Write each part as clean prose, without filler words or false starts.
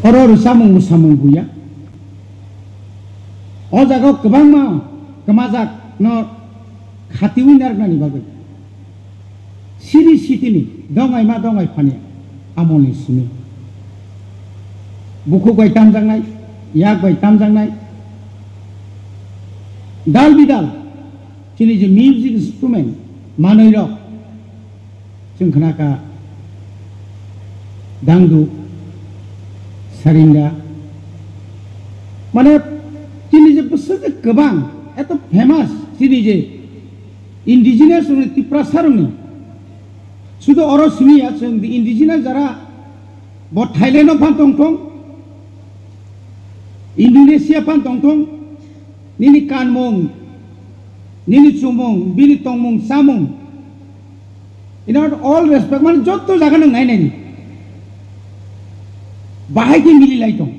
Oro samung samung buya. O jago kebang ma kemajak no khati winar nani bagai. Siri sitini dongai ma dongai pani amoni sini. Buku gai tamjang nai, yak gai tamjang nai. Dal bidal, sini je music instrument manoi rok. Jeng kenaka dangdu sarinda. Mana sini je besar kebang, itu famous sini je indigenous orang tipra sarung ni. Sudah orang sini ya, di indigenous jara buat Thailand pan tong-tong, Indonesia pan tong-tong, nini kanmong, nini cumong, bini tongmong, samong. In all respect, mana jodoh jaga nang naik ni. Bahaya ki mili lagi tong.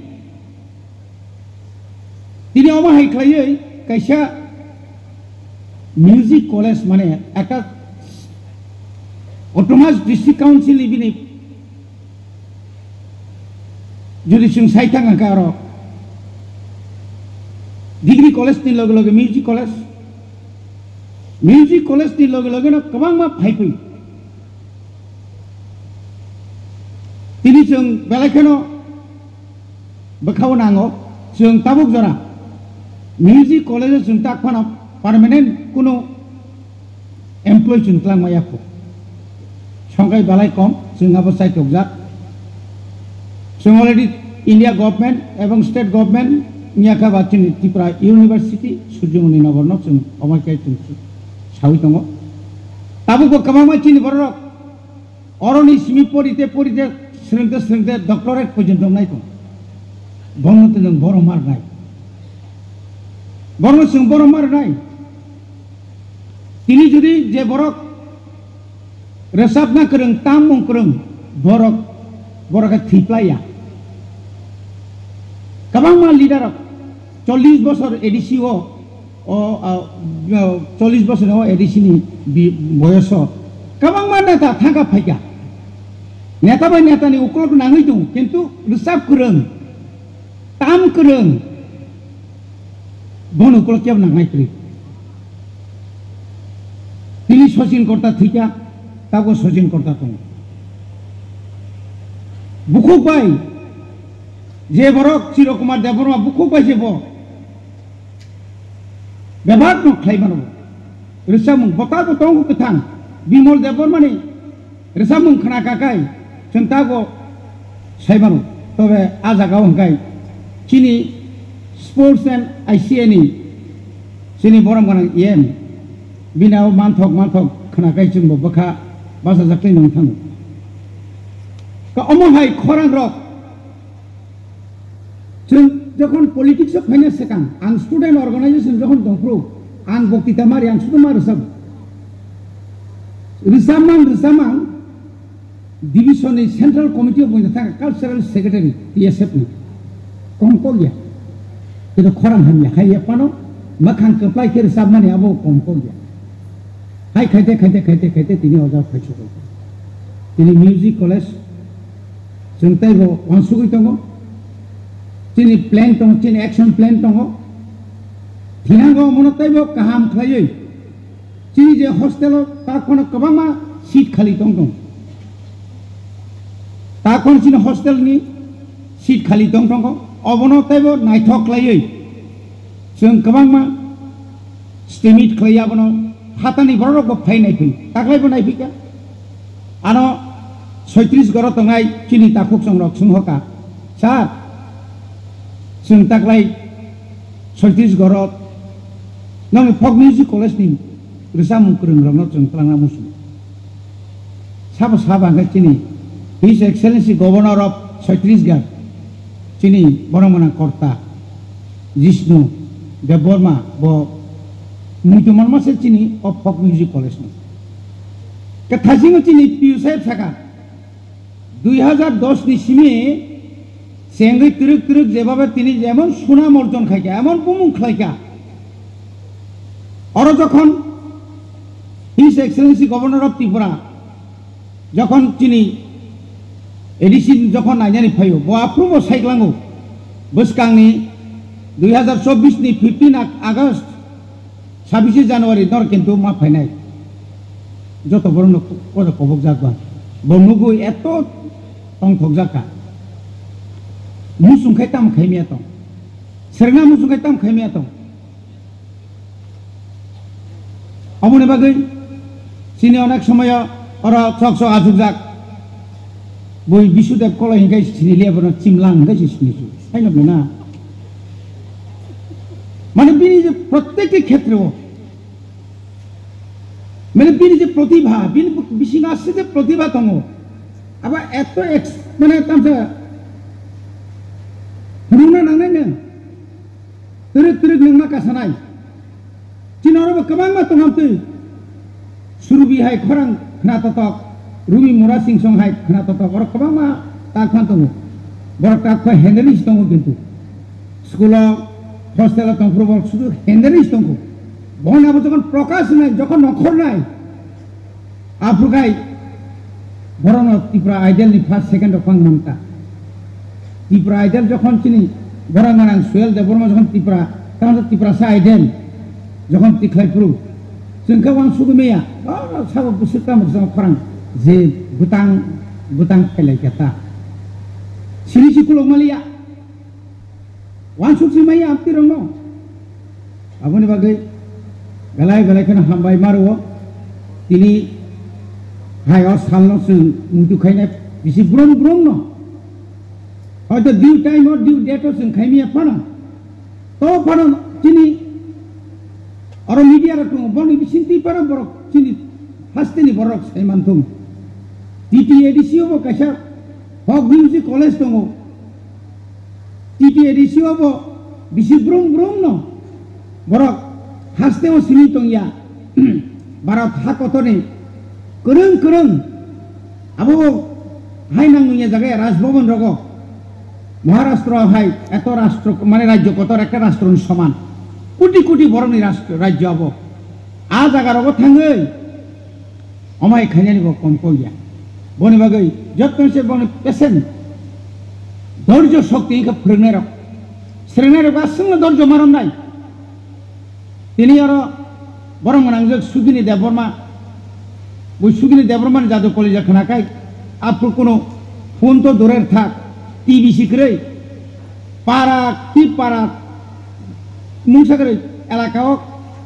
Ini orang hai kelai kaisa music college mana ada otomas district council ini jadi sung saitang angkaro degree college ni logo music college ni logo na kabang ma phai pui tini sung belakano bakau nango sung tabuk jora music college sung tak pana permanent kuno employee sung tlang maya ko Songkai balai kom, sehingga besar tukjak. Already India government, ebang state government, niaka bacin Tripura University, Surjamuni Navarno, sehingga omai kai tungsu, sawi tongo. Tabu ko kamama cini borok, orang ni simi porite serengte doctorate pojok nai tong. Borno tendang boromar nai. Borno sung boromar nai. Tini jadi je borok resap na kereng tamung kereng borok thiplaya kabang ma leader 40 বছর ADC ও 40 বছর ও ADC ni বয়স kabang ma neta thangka phaika neta bai neta ni ukrok nangui dong kintu resap kereng tam kereng bon ukrok kyab nangai kri tini sosin korta thika তাকে সচিন করতা তুমি বুকুক পাই যে বরক চিরকুমার দেববর্মা বুকুক পাইছে ব ব্যবহার নখাই মানব রেসামুং বতাবো তং কথাং বিমল দেববর্মানি রেসামুং খানা কাকাই চিন্তাগো সাইমানো তবে আজাগাও হংকাই চিনি স্পোর্টস এন্ড আইসিএনি চিনি বরম গানা এম বিনাও মানথক খানাকাই जोंबो बखा बासा जाखै नों थाङो का अमहाय खरां रक जों যখন পলিটিক্স ফাইনে সেকাं आं स्टूडेंट ऑर्गेनाइजेशन যখন दंफ्रु आं बक्तिता मारि आं सुदु मार रिसामां डिविजन सेंट्रल कमिटी अफ बयना कल्चरल सेक्रेटारि पीएसएफ नि कमको गया किन्तु खरां हामिया हाय पानो मखां कप्लाय के रिसामानि आबो कमको गया Hai kaite tini oja phaisuk tini music college jengtai bo wansugui tongo tini plan tongo tini action plan tongo thinango monotai bo kaham khlaioi tini je hostel ta kono kabama seat khali tong ta kono tini hostel ni seat khali tongo obonotai bo naithok khlaioi jeng kabama stimit khlaiya bono हातानि बरक phi नायफै ताकलायबो नायफैका आनो 36 गरो तंगाय चिनि ताखुक संरक सुंहका सा जों ताकलाय 36 गरो नंग fuck music college नि रिसामुं फोरोंग्रानो जों क्लांना मुसु साबा चिनि his excellency governor of Chhattisgarh चिनि बरमना कर्ता जिष्णु देबबर्मा बो मुझे से चीनी और फक म्यूजिक कॉलेज में कथासिंग चीनी पीयूष सका 2010 नि सिमे सेंगै तिरुक जेबाबे तिनी जेमन सुनाम अर्जन खाइका एमन बुमुं खाइका और जखन his excellency governor of Tripura जखन चीनी एडिसिन जखन नायनानै फैयो बआफ्रोमबो सायख्लांगौ बोसकांनि 2024 नि 15 आगस्ट 26 जानुवारि नर किन्तु मा फायनाय जत बरनो कज कबक जागवा बनुगु एत तंथक जाका मुसुंखाय ताम खायमिया दं सेरना मुसुंखाय ताम खायमिया दं अमने बागै सिनि अनेक समय अर चक चक आजुगजाक बय बिशुदेव कलय हिंगाय सिनिलियाबनो चिमलां हिंगाय सिनिसु साइनबनो ना माने बिनि जे प्रत्येक क्षेत्र माने बिनि जे प्रतिभा बिनि बिसिङासो जे प्रतिभा दङ अब एत माने तामसे रुना नांनायनो तिरक तिरक नोंमा कासानाय चिनावबो गोबां मा दङामतै सुरबिहाय खरां खोनाततक रुबि मुरा सिंसंहाय खोनाततक अर गोबां मा ताखान दङ बर ताखो हेन्देलिस दङ किन्तु स्कुलाव हस्टेलाव दंफ्रोबो शुधु हेन्देलिस दङ बहनाबो जखन प्रकाश नाय जखन नखर नाय आफ्रुगाय बरनो त्रिपुरा आइडलनि फार्स्ट सेकेन्ड अफ नामता त्रिपुरा आइडल जखन चिनि बरंगानां सुयल देबरमा जखन त्रिपुरा सा आइडल जखन तिख्लायफ्रु जोंखौ आं सुगुमेया साबो बुसुता मोजां खरां जे बुतां फैलाय केता सिरिसि कुलमालिया वान सुक्सि माया आपति रंनो आबनि बागै गलाय खोना हामबाय मारो तिनि हायाव सालनो जों मुदुखायनाय बिसि ब्रम न हयतो डिउ टाइम और डिउ डेट जों खायमिया फाना तो फाना तिनि और मीडिया रखो बनि बिसिंति पर बरक चिनि फास्टनि बरक साइमानथुम टीटीएडीसीओ कैसा हक म्यूजिक कॉलेज दङ टीटीएडीसीओ बिसि ब्रम न बरक हास्तेव सिनि तंया भारत हाकतनि करं आबो हाय नांगुया जागाया राजभवन रग महाराष्ट्र हाय एत राष्ट्र माने राज्य कतर एक राष्ट्रनि समान कोटी कोटी बरनि राष्ट्र राज्य आबो आ जागारावबो थाङै अमाय खायनानिबो कम कइया बनि बागै जतनसे बनि पेशेंट धैर्य शक्ति इखौ फोरोंनाय गासैनो धैर्य मारनाय तिनि आरो बरंगनांजों सुगिनि देबबर्मा बै सुगिनि देबबर्मानि जादु कलेज खोनाखाय आपको कोनो फोन तो दूरेर थाक टीवी सिखरै पारा मुंसाखरै एलाकाव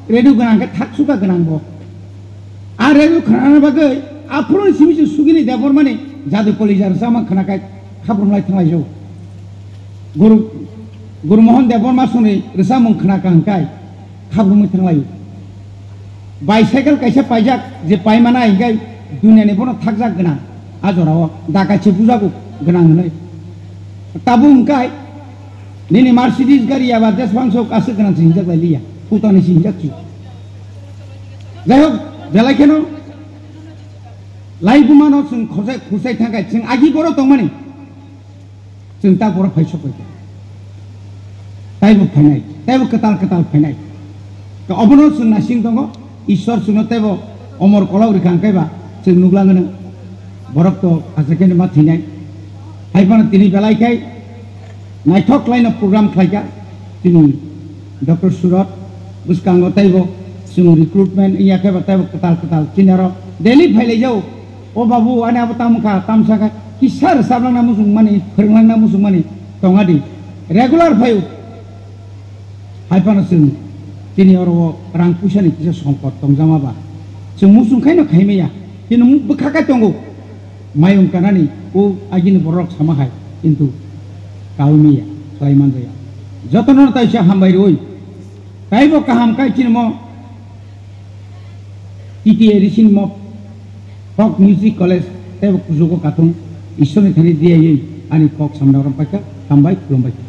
रेडियो गोनांखाय थाक सुखा गोनांबो आ रेडियो खोनानो बागै आफ्रोनि सिमिसि सुगिनि देबबर्मानि जादु कलेज सामा खोनाखाय खाब्रमलाय थांलाय जौ गुरुमोहन देबबर्मा सुनै रोसा मुं खोनाखांखाय खाब्रमै थांलाय बाइसाइकेल कैसे पाइजाक जे पाइमाना हिंगाय दुनियानि बनो थाकजाक गोनां आजराव दाकाचे बुजागु गोनां होनै ताबु हिंगाय निनि मार्सिडिज गारि आबा देशबांसो कासे गोनां हिंजाक लाइलिया भुटानि हिंजाक छु जायहक बेलायखेनो लाइगुमानो जों खुसाय थांगाय जों आगि बर दंमानि जों ता बर फायसबाय ताइबो फायनाय ताइबो कताल फायनाय तो अबनो जों नासिं दङ ईश्वर सुनतेबो अमर कलाव रिखांखायबा जों नुग्लाङोनो बरक तो आसेकेनि मा थैनाय हायबानो तिनि बेलायखाय नायथक लाइन प्रग्राम खालायगा तिनि डॉक्टर सुरत बुसकांगो ताइबो जों रिक्रुटमेंट इयाखायबा ताइबो कताल तिनि आरो डेली फायलाय जाव ओ बाबु आने आबो तामसाखा किसार साबलांना मुसुं माने फोरोंलांना मुसुं माने दङादि रेगुलार फायो हायबानो जों तिनि आरो रां फैसानि किसा संकट दंजामाबा जों मुसुंखायनो खायमेया किन्तु बोखाखाय दंगौ मायं कानानि ओ आगिनि बरक सामाहाय किन्तु काउमिया खालायमान जाया जतन ताइसा हामबाय रय ताइबो काहामखाय तिनि टीटीएडीसीनि फक म्यूजिक कॉलेज ताइबो कुजुगो काथुं ईश्वरनि थानि दियायै आनि फक सामनावराम पाइका हामबाय खुलुमबाय